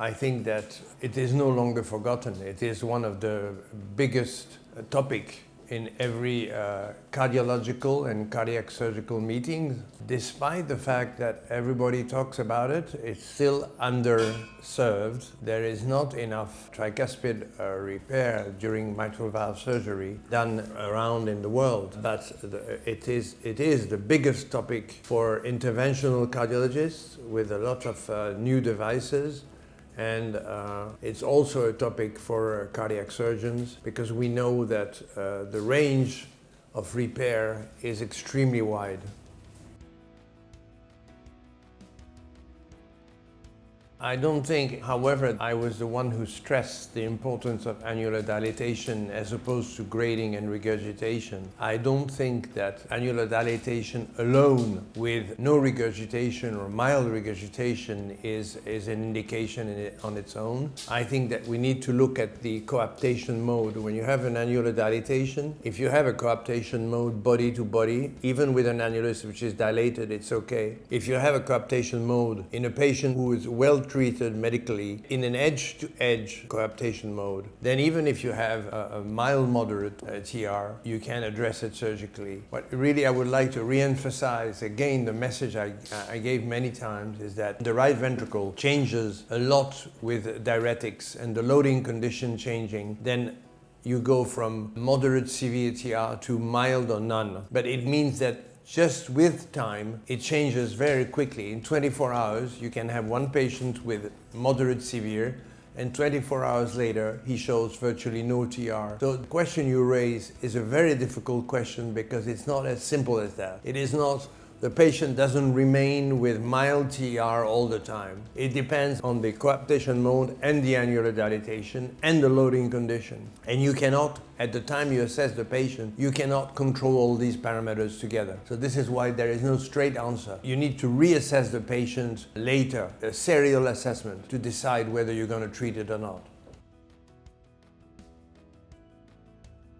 I think that it is no longer forgotten. It is one of the biggest topic in every cardiological and cardiac surgical meeting. Despite the fact that everybody talks about it, it's still underserved. There is not enough tricuspid repair during mitral valve surgery done around in the world, but it is the biggest topic for interventional cardiologists with a lot of new devices. And it's also a topic for cardiac surgeons because we know that the range of repair is extremely wide. I don't think, however, I was the one who stressed the importance of annular dilatation as opposed to grading and regurgitation. I don't think that annular dilatation alone with no regurgitation or mild regurgitation is an indication on its own. I think that we need to look at the coaptation mode. When you have an annular dilatation, if you have a coaptation mode body to body, even with an annulus which is dilated, it's okay. If you have a coaptation mode in a patient who is well treated medically in an edge-to-edge coaptation mode, then even if you have a mild moderate TR, you can address it surgically. But really I would like to re-emphasize again the message I gave many times is that the right ventricle changes a lot with diuretics and the loading condition changing, then you go from moderate severe TR to mild or none. But it means that just with time, it changes very quickly. In 24 hours, you can have one patient with moderate severe, and 24 hours later, he shows virtually no TR. So the question you raise is a very difficult question because it's not as simple as that. It is not, the patient doesn't remain with mild TR all the time. It depends on the coaptation mode and the annular dilatation and the loading condition. And you cannot, at the time you assess the patient, you cannot control all these parameters together. So this is why there is no straight answer. You need to reassess the patient later, a serial assessment, to decide whether you're going to treat it or not.